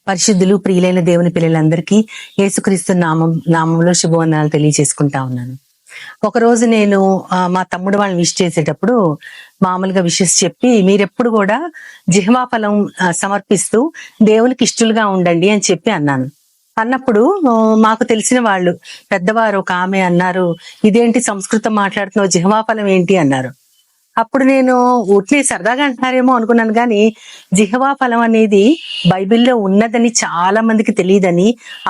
పరిశుద్ధులు ప్రియులైన దేవుని పిల్లలందరికీ యేసుక్రీస్తు నామంలో శుభవందనాలు తెలియజేసుకుంటా ఉన్నాను. ఒకరోజు నేను మా తమ్ముడు వాళ్ళని విష్ చేసేటప్పుడు మామూలుగా విషెస్ చెప్పి, మీరెప్పుడు కూడా జిహ్వా ఫలం సమర్పిస్తూ దేవునికి ఇష్టలుగా ఉండండి అని చెప్పి అన్నాను. అన్నప్పుడు మాకు తెలిసిన వాళ్ళు పెద్దవారు ఒక ఆమె అన్నారు, ఇదేంటి సంస్కృతం మాట్లాడుతున్నావు, జిహ్వా ఫలం ఏంటి అన్నారు. అప్పుడు నేను ఊరికే సరదాగా అంటున్నారేమో అనుకున్నాను, కానీ జిహ్వా ఫలం అనేది బైబిల్లో ఉన్నదని చాలా మందికి తెలియదని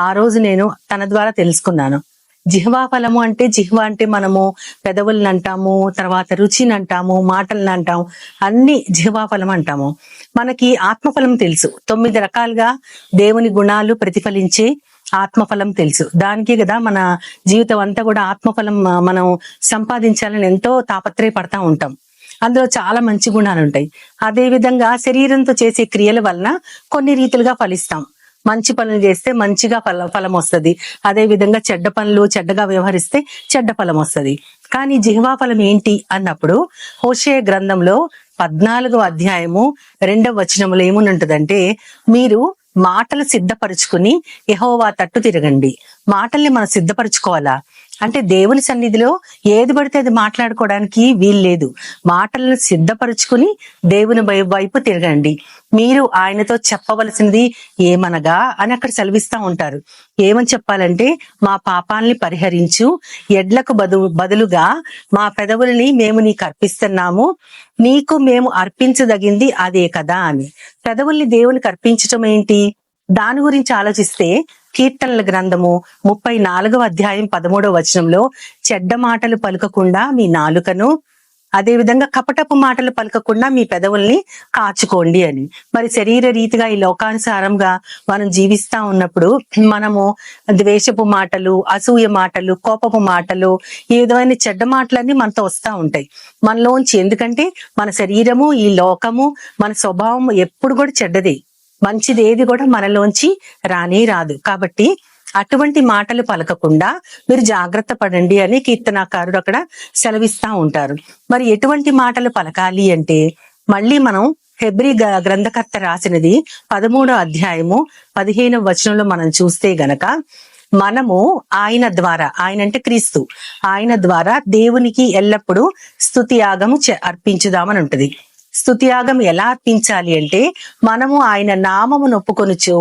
ఆ రోజు నేను తన ద్వారా తెలుసుకున్నాను. జిహ్వా ఫలము అంటే, జిహ్వా అంటే మనము పెదవులను అంటాము, తర్వాత రుచిని అంటాము, మాటలను అంటాము, అన్ని జిహ్వా ఫలం అంటాము. మనకి ఆత్మఫలం తెలుసు, 9 రకాలుగా దేవుని గుణాలు ప్రతిఫలించే ఆత్మఫలం తెలుసు. దానికి కదా మన జీవితం అంతా కూడా ఆత్మఫలం మనం సంపాదించాలని ఎంతో తాపత్రయపడతా ఉంటాం. అందులో చాలా మంచి గుణాలు ఉంటాయి. అదే విధంగా శరీరంతో చేసే క్రియల వలన కొన్ని రీతిలుగా ఫలిస్తాం. మంచి పనులు చేస్తే మంచిగా ఫలం వస్తుంది. అదే విధంగా చెడ్డ పనులు చెడ్డగా వ్యవహరిస్తే చెడ్డ ఫలం వస్తుంది. కానీ జిహ్వా ఫలం ఏంటి అన్నప్పుడు హోషేయ గ్రంథంలో 14వ అధ్యాయము 2వ వచనంలో ఏముంటుందంటే, మీరు మాటలు సిద్ధపరుచుకుని యెహోవా తట్టు తిరగండి. మాటల్ని మనం సిద్ధపరచుకోవాలా అంటే, దేవుని సన్నిధిలో ఏది పడితే అది మాట్లాడుకోవడానికి వీల్లేదు. మాటలను సిద్ధపరుచుకుని దేవుని వైపు తిరగండి. మీరు ఆయనతో చెప్పవలసింది ఏమనగా అని అక్కడ సెలవిస్తా ఉంటారు. ఏమని చెప్పాలంటే, మా పాపాలని పరిహరించు, ఎడ్లకు బదులుగా మా పెదవుల్ని మేము నీకు అర్పిస్తున్నాము, నీకు మేము అర్పించదగింది అదే కదా అని. పెదవుల్ని దేవునికి అర్పించటం ఏంటి? దాని గురించి ఆలోచిస్తే కీర్తనల గ్రంథము 34వ అధ్యాయం 13వ వచనంలో, చెడ్డ మాటలు పలుకకుండా మీ నాలుకను, అదే విధంగా కపటపు మాటలు పలకకుండా మీ పెదవుల్ని కాచుకోండి అని. మరి శరీర రీతిగా ఈ లోకానుసారంగా మనం జీవిస్తా ఉన్నప్పుడు మనము ద్వేషపు మాటలు, అసూయ మాటలు, కోపపు మాటలు, ఈ విధమైన చెడ్డ మాటలన్నీ మనతో వస్తా ఉంటాయి మనలోంచి. ఎందుకంటే మన శరీరము, ఈ లోకము, మన స్వభావం ఎప్పుడు కూడా చెడ్డదే. మంచిది ఏది కూడా మనలోంచి రానే రాదు. కాబట్టి అటువంటి మాటలు పలకకుండా మీరు జాగ్రత్త పడండి అని కీర్తనాకారుడు అక్కడ సెలవిస్తా ఉంటారు. మరి ఎటువంటి మాటలు పలకాలి అంటే, మళ్ళీ మనం హెబ్రీ గ్రంథకర్త రాసినది 13వ అధ్యాయము 15వ వచనంలో మనం చూస్తే గనక, మనము ఆయన ద్వారా, ఆయన అంటే క్రీస్తు, ఆయన ద్వారా దేవునికి ఎల్లప్పుడూ స్తుతి యాగము అర్పించుదామని ఉంటది. స్తుతియాగం ఎలా అర్పించాలి అంటే, మనము ఆయన నామమును ఒప్పుకొనుచు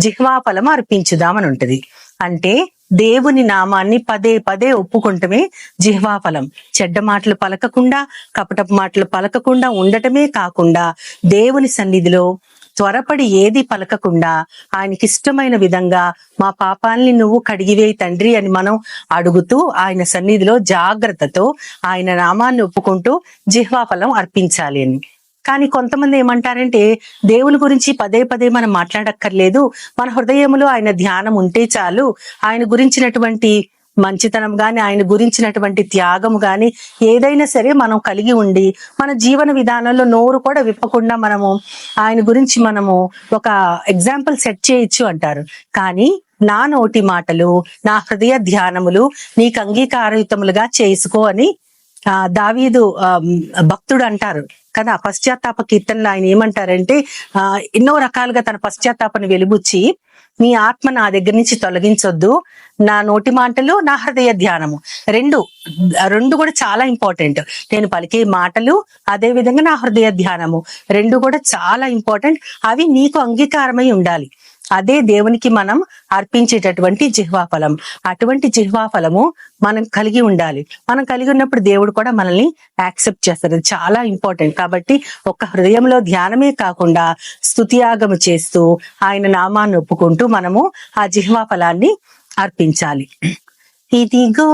జిహ్వా ఫలం అర్పించుదామని ఉంటది. అంటే దేవుని నామాన్ని పదే పదే ఒప్పుకుంటమే జిహ్వా ఫలం. చెడ్డ మాటలు పలకకుండా, కపటపు మాటలు పలకకుండా ఉండటమే కాకుండా, దేవుని సన్నిధిలో త్వరపడి ఏది పలకకుండా ఆయనకి ఇష్టమైన విధంగా మా పాపాలని నువ్వు కడిగివేయి తండ్రి అని మనం అడుగుతూ ఆయన సన్నిధిలో జాగ్రత్తతో ఆయన నామాన్ని ఒప్పుకుంటూ జిహ్వా ఫలం అర్పించాలి అని. కానీ కొంతమంది ఏమంటారంటే, దేవుని గురించి పదే పదే మనం మాట్లాడక్కర్లేదు, మన హృదయంలో ఆయన ధ్యానం ఉంటే చాలు, ఆయన గురించినటువంటి మంచితనం గాని, ఆయన గురించినటువంటి త్యాగము గాని ఏదైనా సరే మనం కలిగి ఉండి, మన జీవన విధానంలో నోరు కూడా విప్పకుండా మనము ఆయన గురించి మనము ఒక ఎగ్జాంపుల్ సెట్ చేయొచ్చు అంటారు. కానీ నా నోటి మాటలు, నా హృదయ ధ్యానములు నీకు అంగీకారయుతములుగా చేసుకో అని దావీదు భక్తుడు అంటారు కదా. పశ్చాత్తాప కీర్తనలో ఆయన ఏమంటారంటే, ఎన్నో రకాలుగా తన పశ్చాత్తాపని వెలుబుచ్చి, నీ ఆత్మ నా దగ్గర నుంచి తొలగించొద్దు, నా నోటి మాటలు, నా హృదయ ధ్యానము రెండు కూడా చాలా ఇంపార్టెంట్. నేను పలికే మాటలు, అదే విధంగా నా హృదయ ధ్యానము రెండు కూడా చాలా ఇంపార్టెంట్. అవి నీకు అంగీకారమై ఉండాలి. అదే దేవునికి మనం అర్పించేటటువంటి జిహ్వా ఫలం. అటువంటి జిహ్వా ఫలము మనం కలిగి ఉండాలి. మనం కలిగి ఉన్నప్పుడు దేవుడు కూడా మనల్ని యాక్సెప్ట్ చేస్తారు. చాలా ఇంపార్టెంట్. కాబట్టి ఒక్క హృదయంలో ధ్యానమే కాకుండా స్తుతియాగము చేస్తూ ఆయన నామాన్ని ఒప్పుకుంటూ మనము ఆ జిహ్వా ఫలాన్ని అర్పించాలి. ఇదిగో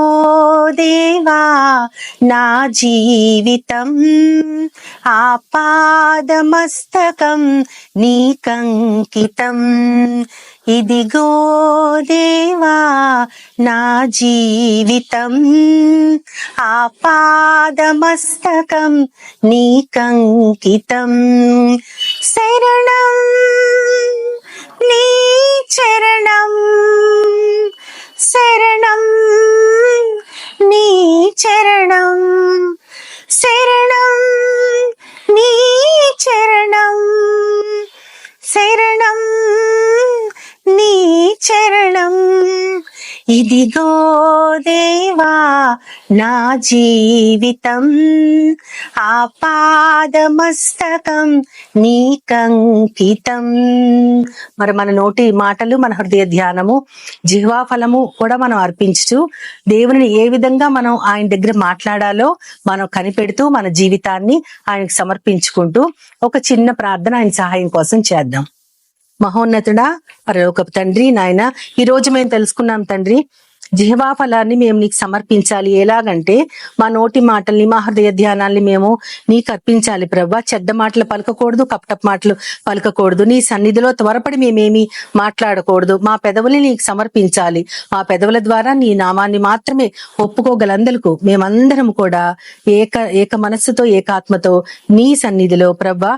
దేవా నా జీవితం, ఆపాదమస్తకం నీకంకితం. ఇదిగో దేవా నా జీవితం, ఆపాదమస్తకం నీకంకితం. శరణం నీ చరణం, శరణం నీ చరణం, శరణం ఇదిగో దేవా నా జీవితం, ఆపాదమస్తకం నీకంకితం. మరి మన నోటి మాటలు, మన హృదయ ధ్యానము, జిహ్వా ఫలము కూడా మనం అర్పించు దేవుని ఏ విధంగా మనం ఆయన దగ్గర మాట్లాడాలో మనం కనిపెడుతూ మన జీవితాన్ని ఆయనకు సమర్పించుకుంటూ ఒక చిన్న ప్రార్థన ఆయన సహాయం కోసం చేద్దాం. మహోన్నతుడా, పరలోకపు తండ్రి, నాయన ఈ రోజు మేము తెలుసుకున్నాం తండ్రి, జిహ్వా ఫలాన్ని మేము నీకు సమర్పించాలి. ఎలాగంటే మా నోటి మాటల్ని, మా హృదయ ధ్యానాల్ని మేము నీకు అర్పించాలి ప్రభా. చెడ్డ మాటలు పలకకూడదు, కపటపు మాటలు పలకకూడదు, నీ సన్నిధిలో త్వరపడి మేమేమి మాట్లాడకూడదు. మా పెదవుల్ని నీకు సమర్పించాలి. మా పెదవుల ద్వారా నీ నామాన్ని మాత్రమే ఒప్పుకోగలందరకు మేమందరం కూడా ఏక మనస్సుతో, ఏకాత్మతో నీ సన్నిధిలో ప్రభా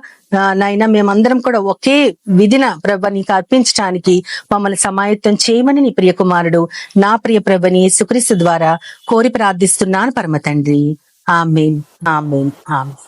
నాయన మేమందరం కూడా ఒకే విధిన ప్రభ నీకు అర్పించడానికి మమ్మల్ని సమాయత్తం చేయమని నీ ప్రియ కుమారుడు నా ప్రియ ప్రభని యేసుక్రీస్తు ద్వారా కోరి ప్రార్థిస్తున్నాను పరమ తండ్రి. ఆమేన్, ఆమేన్, ఆమేన్.